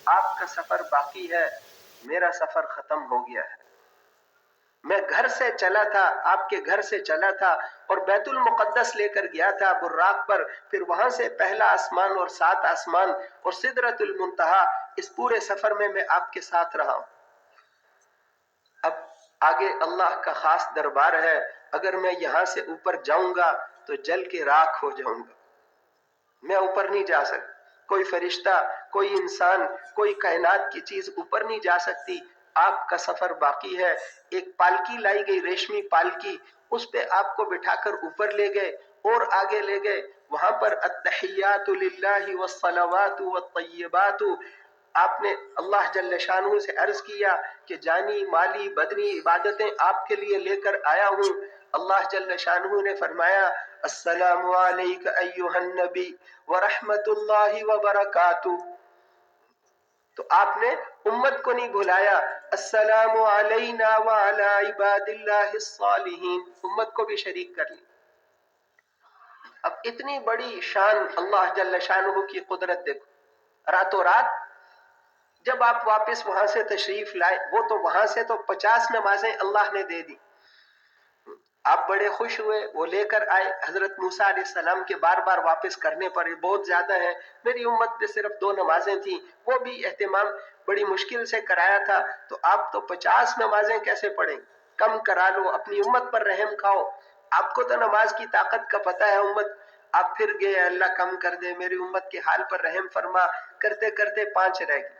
آپ کا سفر باقی ہے، میرا سفر ختم ہو گیا ہے. میں گھر سے چلا تھا، آپ کے گھر سے چلا تھا اور بیت المقدس لے کر گیا تھا براق پر، پھر وہاں سے پہلا آسمان اور 7 آسمان اور سدرۃ المنتہا. اس پورے سفر میں آپ کے ساتھ رہا ہوں. اب آگے اللہ کا خاص دربار ہے، اگر میں یہاں سے اوپر جاؤں گا تو جل کے راکھ ہو جاؤں گا. میں اوپر نہیں جا سکتا، کوئی فرشتہ، کوئی انسان، کوئی کائنات کی چیز اوپر نہیں جا سکتی. آپ کا سفر باقی ہے. ایک پالکی لائی گئی، ریشمی پالکی، اس پہ آپ کو بٹھا کر اوپر لے گئے اور آگے لے گئے. وہاں پر التحیات للہ والصلوات والطیبات، آپ نے اللہ جل شانہ سے عرض کیا کہ جانی مالی بدنی عبادتیں آپ کے لیے لے کر آیا ہوں. اللہ جل شانہ نے فرمایا السلام علیک ایھا النبی ورحمۃ اللہ وبرکاتہ. تو آپ نے امت کو نہیں بھلایا، السلام علینا وعلی عباد اللہ الصالحین، امت کو بھی شریک کر لی. اب اتنی بڑی شان اللہ جل شانہ کی قدرت دیکھو. راتوں رات جب آپ واپس وہاں سے تشریف لائے، وہ تو وہاں سے تو 50 نمازیں اللہ نے دے دی. آپ بڑے خوش ہوئے، وہ لے کر آئے. حضرت موسیٰ علیہ السلام کے بار بار واپس کرنے پر یہ بہت زیادہ ہیں، میری امت پہ صرف 2 نمازیں تھیں، وہ بھی اہتمام بڑی مشکل سے کرایا تھا، تو آپ تو 50 نمازیں کیسے پڑھیں؟ کم کرا لو، اپنی امت پر رحم کھاؤ. آپ کو تو نماز کی طاقت کا پتہ ہے. امت آپ پھر گئے، اللہ کم کر دے، میری امت کے حال پر رحم فرما. کرتے کرتے 5 رہ گئے.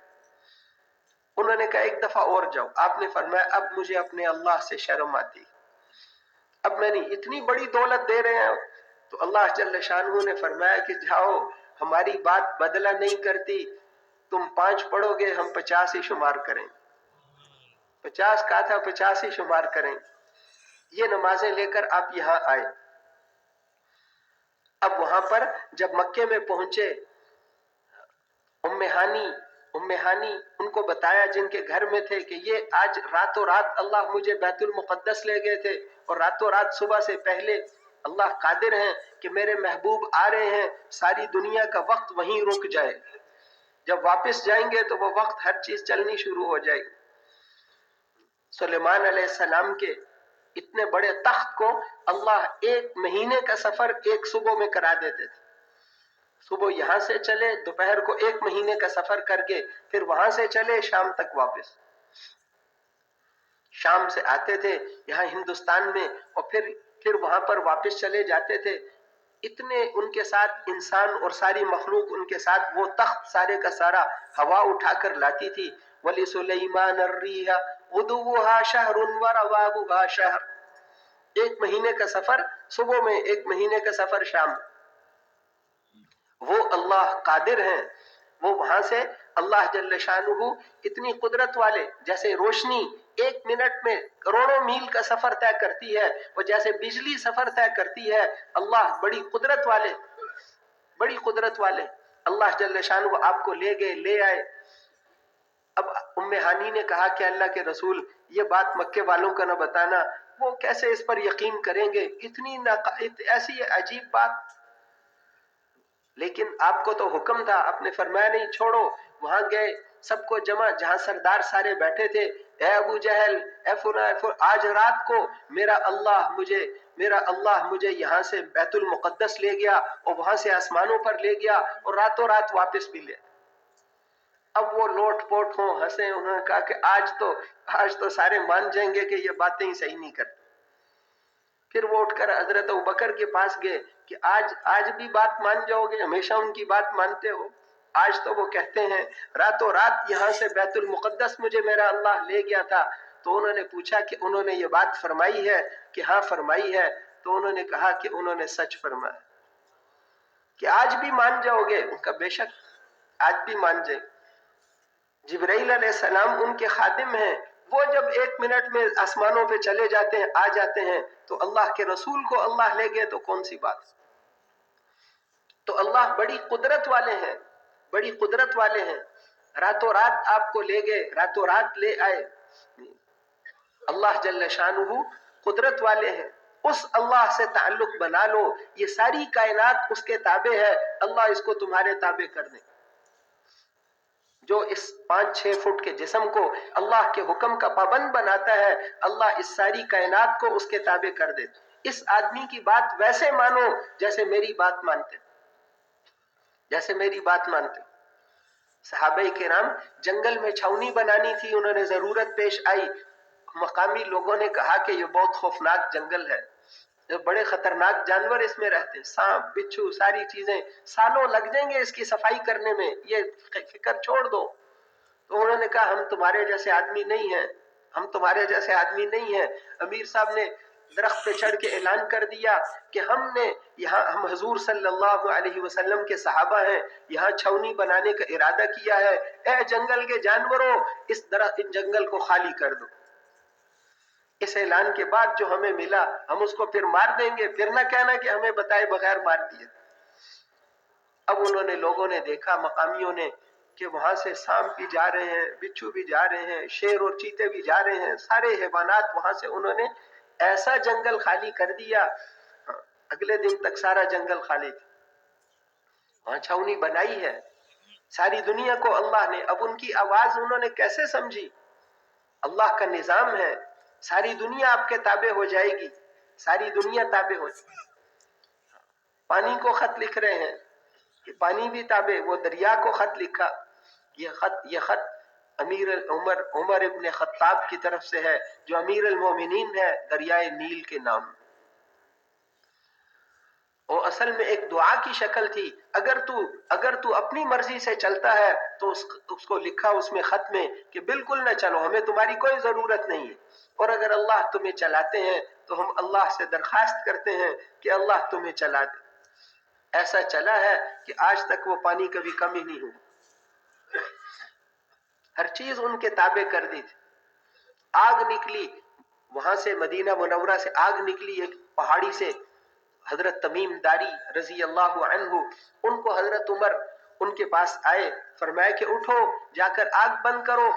انہوں نے کہا ایک دفعہ اور جاؤ. آپ نے فرمایا اب مجھے اپنے اللہ سے شرم آتی، اب میں نہیں، اتنی بڑی دولت دے رہے ہیں. تو اللہ جل شانہ نے فرمایا کہ جاؤ، ہماری بات بدلہ نہیں کرتی، تم 5 پڑھو گے، ہم 50 ہی شمار کریں. 50 کہا تھا، 50 ہی شمار کریں. یہ نمازیں لے کر آپ یہاں آئے. اب وہاں پر جب مکے میں پہنچے، ام ہانی ان کو بتایا جن کے گھر میں تھے کہ یہ آج راتوں رات اللہ مجھے بیت المقدس لے گئے تھے، اور راتوں رات صبح سے پہلے اللہ قادر ہیں کہ میرے محبوب آ رہے ہیں، ساری دنیا کا وقت وہیں رک جائے. جب واپس جائیں گے تو وہ وقت ہر چیز چلنی شروع ہو جائے گی. سلیمان علیہ السلام کے اتنے بڑے تخت کو اللہ 1 مہینے کا سفر ایک صبح میں کرا دیتے تھے. صبح یہاں سے چلے، دوپہر کو 1 مہینے کا سفر کر کے پھر وہاں سے چلے شام تک واپس. شام سے آتے تھے یہاں ہندوستان میں اور پھر وہاں پر واپس چلے جاتے تھے. اتنے ان کے ساتھ انسان اور ساری مخلوق ان کے ساتھ، وہ تخت سارے کا سارا ہوا اٹھا کر لاتی تھی. وَلِسُلَيْمَانَ الرِّيحَ غُدُوُّهَا شَهْرٌ وَرَوَاحُهَا شَهْرٌ. 1 مہینے کا سفر صبح میں، 1 مہینے کا سفر شام. وہ اللہ قادر ہیں. وہ وہاں سے اللہ جل شانہ اتنی قدرت والے، جیسے روشنی 1 منٹ میں کروڑوں میل کا سفر طے کرتی ہے، وہ جیسے بجلی سفر طے کرتی ہے. اللہ بڑی قدرت والے، بڑی قدرت والے. اللہ جل شانہ آپ کو لے گئے، لے آئے. اب ام ہانی نے کہا کہ اللہ کے رسول یہ بات مکے والوں کا نہ بتانا، وہ کیسے اس پر یقین کریں گے، اتنی ایسی عجیب بات. لیکن آپ کو تو حکم تھا، آپ نے فرمایا نہیں، چھوڑو. وہاں گئے، سب کو جمع، جہاں سردار سارے بیٹھے تھے. اے ابو جہل، اے فلاں، آج رات کو میرا اللہ مجھے یہاں سے بیت المقدس لے گیا اور وہاں سے آسمانوں پر لے گیا اور راتوں رات واپس بھی لے. اب وہ لوٹ پوٹ ہوں، ہنسے. انہوں نے کہا کہ آج تو سارے مان جائیں گے کہ یہ باتیں ہی صحیح نہیں کرتے. پھر وہ اٹھ کر حضرت ابوبکر کے پاس گئے کہ آج بھی بات مان جاؤ گے، ہمیشہ ان کی بات مانتے ہو. آج تو وہ کہتے ہیں راتوں رات یہاں سے بیت المقدس مجھے میرا اللہ لے گیا تھا. تو انہوں نے پوچھا کہ انہوں نے یہ بات فرمائی ہے کہ ہاں فرمائی ہے. تو انہوں نے کہا کہ انہوں نے سچ فرمایا. کہ آج بھی مان جاؤ گے؟ ان کا بے شک آج بھی مان جائیں. جبرائیل علیہ السلام ان کے خادم ہیں، وہ جب 1 منٹ میں آسمانوں پہ چلے جاتے ہیں، آ جاتے ہیں، تو اللہ کے رسول کو اللہ لے گئے تو کون سی بات. تو اللہ بڑی قدرت والے ہیں، بڑی قدرت والے ہیں. راتوں رات آپ کو لے گئے، راتوں رات لے آئے. اللہ جل شانہ قدرت والے ہیں. اس اللہ سے تعلق بنا لو، یہ ساری کائنات اس کے تابع ہے، اللہ اس کو تمہارے تابع کر دے. جو اس 5-6 فٹ کے جسم کو اللہ کے حکم کا پابند بناتا ہے، اللہ اس ساری کائنات کو اس کے تابع کر دے۔ اس آدمی کی بات ویسے مانو جیسے میری بات مانتے، جیسے میری بات مانتے۔ صحابہ کرام جنگل میں چھاؤنی بنانی تھی، انہوں نے ضرورت پیش آئی، مقامی لوگوں نے کہا کہ یہ بہت خوفناک جنگل ہے، بڑے خطرناک جانور اس میں رہتے، سانپ بچھو ساری چیزیں، سالوں لگ جائیں گے اس کی صفائی کرنے میں، یہ فکر چھوڑ دو۔ تو انہوں نے کہا ہم تمہارے جیسے آدمی نہیں ہیں، ہم تمہارے جیسے آدمی نہیں ہیں۔ امیر صاحب نے درخت پہ چڑھ کے اعلان کر دیا کہ ہم حضور صلی اللہ علیہ وسلم کے صحابہ ہیں، یہاں چھاؤنی بنانے کا ارادہ کیا ہے، اے جنگل کے جانوروں اس جنگل کو خالی کر دو۔ اس اعلان کے بعد جو ہمیں ملا ہم اس کو پھر مار دیں گے، پھر نہ کہنا کہ ہمیں بتائے بغیر مار دیے۔ اب لوگوں نے دیکھا، مقامیوں نے، کہ وہاں سے سانپ بھی جا رہے ہیں، بچھو بھی جا رہے ہیں، شیر اور چیتے بھی جا رہے ہیں، سارے حیوانات وہاں سے انہوں نے ایسا جنگل خالی کر دیا، اگلے دن تک سارا جنگل خالی تھا۔ وہاں چھاؤنی بنائی ہے ساری دنیا کو اللہ نے، اب ان کی آواز انہوں نے کیسے سمجھی؟ اللہ کا نظام ہے، ساری دنیا آپ کے تابع ہو جائے گی، ساری دنیا تابع ہو جائے گی۔ پانی کو خط لکھ رہے ہیں، یہ پانی بھی تابع، وہ دریا کو خط لکھا، یہ خط عمر ابن خطاب کی طرف سے ہے جو امیر المومنین ہے دریائے نیل کے نام۔ وہ اصل میں ایک دعا کی شکل تھی، اگر تو اپنی مرضی سے چلتا ہے تو اس کو لکھا اس میں خط میں کہ بالکل نہ چلو، ہمیں تمہاری کوئی ضرورت نہیں ہے، اور اگر اللہ تمہیں چلاتے ہیں تو ہم اللہ سے درخواست کرتے ہیں کہ اللہ تمہیں چلا دے۔ ایسا چلا ہے کہ آج تک وہ پانی کبھی کم ہی نہیں ہوا، ہر چیز ان کے تابع کر دی تھی۔ آگ نکلی وہاں سے، مدینہ منورہ سے آگ نکلی ایک پہاڑی سے، حضرت تمیم داری رضی اللہ عنہ، ان کو حضرت عمر ان کے پاس آئے، فرمایا کہ اٹھو جا کر آگ بند کرو،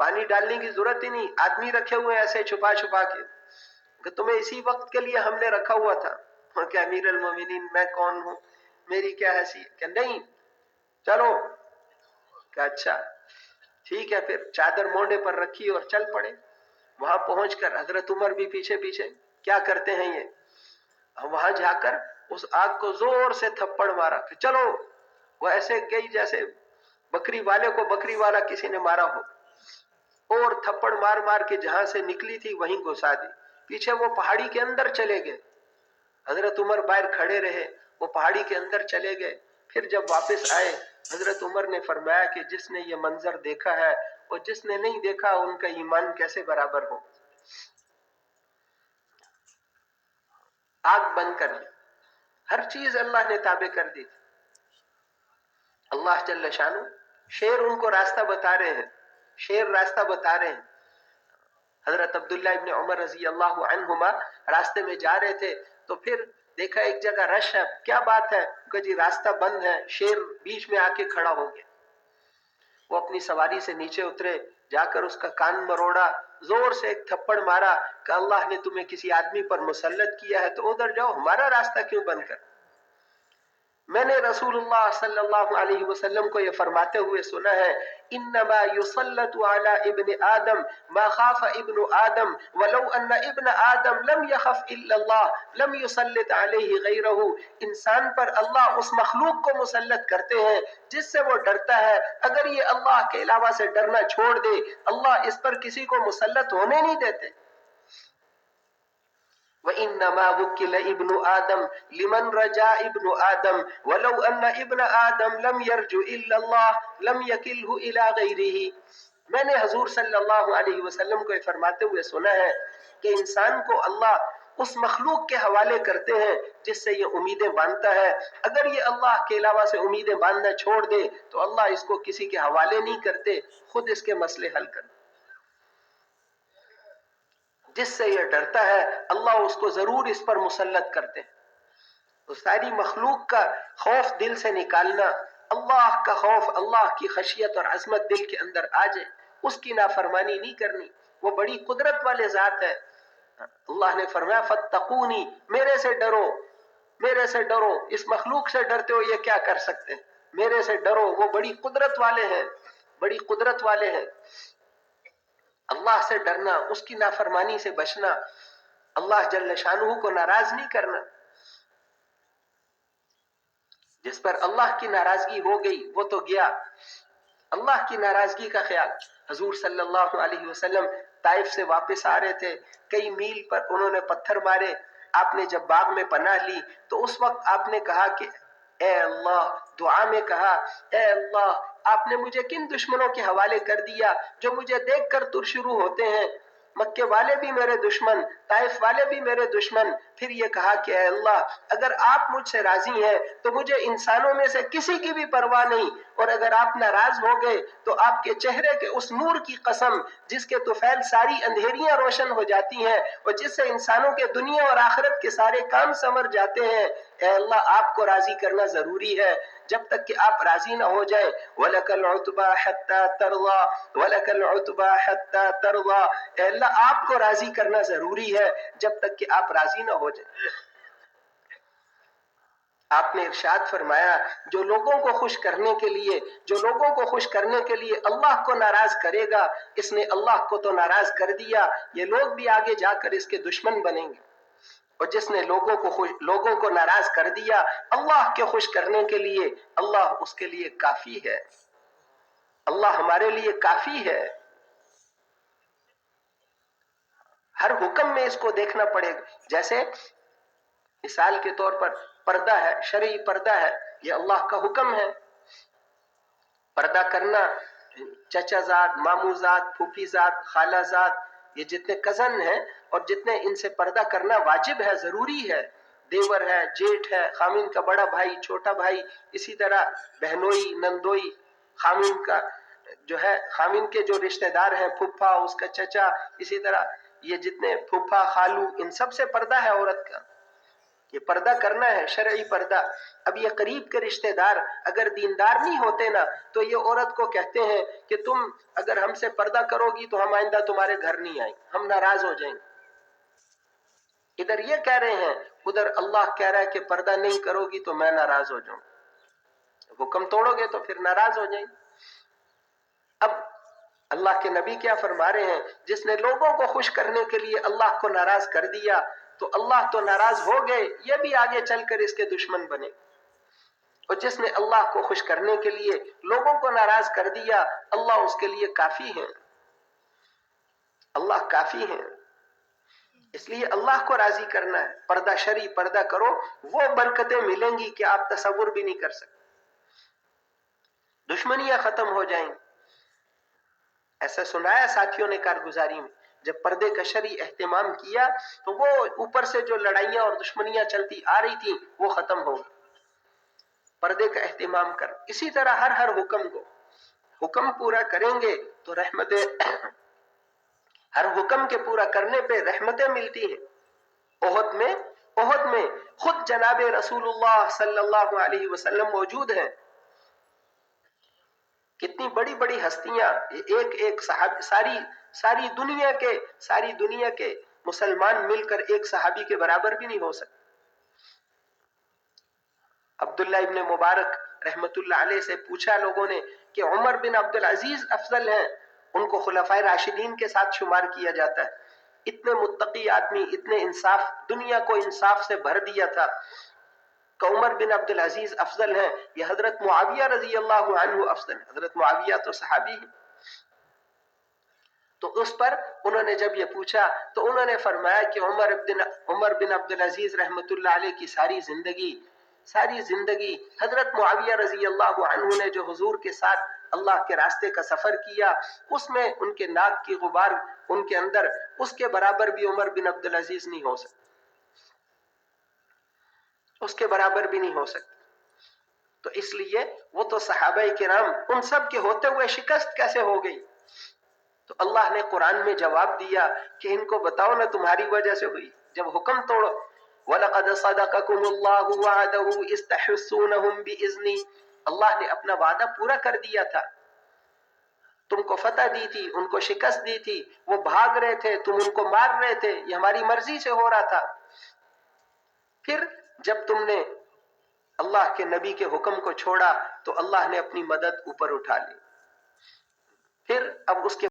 پانی ڈالنے کی ضرورت ہی نہیں، آدمی رکھے ہوئے ایسے چھپا چھپا کے، کہ تمہیں اسی وقت کے لیے ہم نے رکھا ہوا تھا۔ کہ امیر المومنین میں کون ہوں، میری کیا حیثیت؟ کہ نہیں چلو، کہ اچھا ٹھیک ہے، پھر چادر مونڈے پر رکھی اور چل پڑے۔ وہاں پہنچ کر حضرت عمر بھی پیچھے پیچھے، کیا کرتے ہیں یہ؟ وہاں جا کر اس آگ کو زور سے تھپڑ مارا کہ چلو، وہ ایسے گئی جیسے بکری والے کو بکری والا کسی نے مارا ہو، اور تھپڑ مار مار کے جہاں سے نکلی تھی وہیں گھسا دی۔ پیچھے وہ پہاڑی کے اندر چلے گئے، حضرت عمر باہر کھڑے رہے، وہ پہاڑی کے اندر چلے گئے۔ پھر جب واپس آئے حضرت عمر نے فرمایا کہ جس نے یہ منظر دیکھا ہے اور جس نے نہیں دیکھا ان کا ایمان کیسے برابر ہو۔ آگ بند کر لی، ہر چیز اللہ نے تابع کر دی تھی۔ اللہ جل شانہ شیر ان کو راستہ بتا رہے ہیں، شیر راستہ بتا رہے ہیں۔ حضرت عبداللہ ابن عمر رضی اللہ عنہما راستے میں جا رہے تھے تو پھر دیکھا ایک جگہ رش ہے، کیا بات ہے؟ کہ جی راستہ بند ہے، شیر بیچ میں آ کے کھڑا ہو گیا۔ وہ اپنی سواری سے نیچے اترے، جا کر اس کا کان مروڑا، زور سے ایک تھپڑ مارا کہ اللہ نے تمہیں کسی آدمی پر مسلط کیا ہے تو ادھر جاؤ، ہمارا راستہ کیوں بند کر؟ میں نے رسول اللہ صلی اللہ علیہ وسلم کو یہ فرماتے ہوئے سنا ہے، انما یسلط علی ابن آدم ما خاف ابن آدم ولو ان ابن آدم لم يخف الا اللہ لم یسلط علیہ غیرہ۔ انسان پر اللہ اس مخلوق کو مسلط کرتے ہیں جس سے وہ ڈرتا ہے، اگر یہ اللہ کے علاوہ سے ڈرنا چھوڑ دے اللہ اس پر کسی کو مسلط ہونے نہیں دیتے۔ وَإِنَّمَا وُكِّلَ ابْنُ آدم لِمَنْ رَجَا ابْنُ آدم وَلَوْ أَنَّ ابْنَ آدم لَمْ يَرْجُ إِلَّا اللَّهِ لَمْ يَكِلْهُ إِلَىٰ غَيْرِهِ۔ میں نے حضور صلی اللہ علیہ وسلم کو فرماتے ہوئے سنا ہے کہ انسان کو اللہ اس مخلوق کے حوالے کرتے ہیں جس سے یہ امیدیں باندھتا ہے، اگر یہ اللہ کے علاوہ سے امیدیں باندھنا چھوڑ دے تو اللہ اس کو کسی کے حوالے نہیں کرتے، خود اس کے مسئلے حل کرتے۔ جس سے یہ ڈرتا ہے اللہ اس کو ضرور اس پر مسلط کرتے ہیں۔ تو ساری مخلوق کا خوف دل سے نکالنا، اللہ کا خوف، اللہ کی خشیت اور عظمت دل کے اندر آ جائے، اس کی نافرمانی نہیں کرنی، وہ بڑی قدرت والے ذات ہے۔ اللہ نے فرمایا فاتقونی، میرے سے ڈرو، میرے سے ڈرو، اس مخلوق سے ڈرتے ہو یہ کیا کر سکتے ہیں؟ میرے سے ڈرو، وہ بڑی قدرت والے ہیں، بڑی قدرت والے ہیں۔ اللہ سے ڈرنا، اس کی نافرمانی سے بچنا، اللہ جل شانہ کو ناراض نہیں کرنا۔ جس پر اللہ کی ناراضگی ہو گئی وہ تو گیا۔ اللہ کی ناراضگی کا خیال، حضور صلی اللہ علیہ وسلم طائف سے واپس آ رہے تھے، کئی میل پر انہوں نے پتھر مارے، آپ نے جب باغ میں پناہ لی تو اس وقت آپ نے کہا کہ اے اللہ، دعا میں کہا اے اللہ، آپ نے مجھے کن دشمنوں کے حوالے کر دیا جو مجھے دیکھ کر تر شروع ہوتے ہیں، مکے والے بھی میرے دشمن، طائف والے بھی میرے دشمن۔ پھر یہ کہا کہ اے اللہ، اگر آپ مجھ سے راضی ہیں تو مجھے انسانوں میں سے کسی کی بھی پرواہ نہیں، اور اگر آپ ناراض ہو گئے تو آپ کے چہرے کے اس نور کی قسم جس کے طفیل ساری اندھیریاں روشن ہو جاتی ہیں اور جس سے انسانوں کے دنیا اور آخرت کے سارے کام سنور جاتے ہیں، اے اللہ آپ کو راضی کرنا ضروری ہے۔ جب تک کہ آپ راضی نہ ہو جائیں، وَلَكَ الْعُتْبَى حَتَّى تَرْضَى وَلَكَ الْعُتْبَى حَتَّى تَرْضَى، اے اللہ آپ کو راضی کرنا ضروری ہے جب تک کہ آپ راضی نہ ہو جائیں۔ آپ نے ارشاد فرمایا، جو لوگوں کو خوش کرنے کے لیے، جو لوگوں کو خوش کرنے کے لیے اللہ کو ناراض کرے گا، اس نے اللہ کو تو ناراض کر دیا، یہ لوگ بھی آگے جا کر اس کے دشمن بنیں گے۔ اور جس نے لوگوں کو ناراض کر دیا اللہ کے خوش کرنے کے لیے، اللہ اس کے لیے کافی ہے، اللہ ہمارے لیے کافی ہے۔ ہر حکم میں اس کو دیکھنا پڑے گا۔ جیسے مثال کے طور پر پردہ ہے، شرعی پردہ ہے، یہ اللہ کا حکم ہے۔ پردہ کرنا، چچا زاد، مامو زاد، پھوپھی زاد، خالہ زاد، یہ جتنے کزن ہیں اور جتنے ان سے پردہ کرنا واجب ہے، ضروری ہے۔ دیور ہے، جیٹھ ہے، خامن کا بڑا بھائی، چھوٹا بھائی، اسی طرح بہنوئی، نندوئی، خامن کا جو ہے، خامن کے جو رشتہ دار ہیں، پھپھا، اس کا چچا، اسی طرح یہ جتنے پھپھا، خالو، ان سب سے پردہ ہے عورت کا، یہ پردہ کرنا ہے، شرعی پردہ۔ اب یہ قریب کے رشتہ دار اگر دیندار نہیں ہوتے نا تو یہ عورت کو کہتے ہیں کہ تم اگر ہم سے پردہ کرو گی تو ہم آئندہ تمہارے گھر نہیں آئیں، ہم ناراض ہو جائیں گے۔ ادھر یہ کہہ رہے ہیں، ادھر اللہ کہہ رہا ہے کہ پردہ نہیں کرو گی تو میں ناراض ہو جاؤں، حکم توڑو گے تو پھر ناراض ہو جائیں گے۔ اب اللہ کے نبی کیا فرما رہے ہیں، جس نے لوگوں کو خوش کرنے کے لیے اللہ کو ناراض کر دیا تو اللہ تو ناراض ہو گئے، یہ بھی آگے چل کر اس کے دشمن بنے۔ اور جس نے اللہ کو خوش کرنے کے لیے لوگوں کو ناراض کر دیا، اللہ اس کے لیے کافی ہے، اللہ کافی ہے۔ اس لیے اللہ کو راضی کرنا ہے، پردہ شرعی پردہ کرو، وہ برکتیں ملیں گی کہ آپ تصور بھی نہیں کر سکتے، دشمنیاں ختم ہو جائیں گی۔ ایسا سنایا ساتھیوں نے کارگزاری میں، جب پردے کا شرعی اہتمام کیا تو وہ اوپر سے جو لڑائیاں اور دشمنیاں چلتی آ رہی تھیں وہ ختم ہو گئی، پردے کا اہتمام کر۔ اسی طرح ہر حکم کو حکم پورا کریں گے تو رحمتیں، ہر حکم کے پورا کرنے پہ رحمتیں ملتی ہیں۔ احد میں خود جناب رسول اللہ صلی اللہ علیہ وسلم موجود ہیں، کتنی بڑی بڑی ہستیاں، ایک ایک صحابی، ساری دنیا کے مسلمان مل کر ایک صحابی کے برابر بھی نہیں ہو سکتے۔ عبداللہ ابن مبارک رحمت اللہ علیہ سے پوچھا لوگوں نے کہ عمر بن عبد العزیز افضل ہیں، ان کو خلفائے راشدین کے ساتھ شمار کیا جاتا ہے، اتنے متقی آدمی، اتنے انصاف، دنیا کو انصاف سے بھر دیا تھا، کہ عمر بن عبد العزیز افضل ہیں، یہ حضرت معاویہ رضی اللہ عنہ افضل ہیں۔ حضرت معاویہ تو صحابی ہیں۔ تو اس پر انہوں نے جب یہ پوچھا تو انہوں نے فرمایا کہ عمر بن عبد العزیز رحمت اللہ علیہ کی ساری زندگی حضرت معاویہ رضی اللہ عنہ نے جو حضور کے ساتھ اللہ کے راستے کا سفر کیا، اس میں ان کے ناک کی غبار ان کے اندر اس کے برابر بھی عمر بن عبد العزیز نہیں ہو سکتا، اس کے برابر بھی نہیں ہو سکتا۔ تو اس لیے وہ تو صحابہ کرام، ان سب کے ہوتے ہوئے شکست کیسے ہو گئی؟ تو اللہ نے قرآن میں جواب دیا کہ ان کو بتاؤ نا تمہاری وجہ سے ہوئی، جب حکم توڑو۔ وَلَقَدْ صَدَقَكُمُ اللَّهُ وَعْدَهُ إِذْ تَحُسُّونَهُمْ بِإِذْنِهِ، اللہ نے اپنا وعدہ پورا کر دیا تھا، تم کو فتح دی تھی، ان کو شکست دی تھی، وہ بھاگ رہے تھے، تم ان کو مار رہے تھے، یہ ہماری مرضی سے ہو رہا تھا۔ پھر جب تم نے اللہ کے نبی کے حکم کو چھوڑا تو اللہ نے اپنی مدد اوپر اٹھا لی. پھر اب اس کے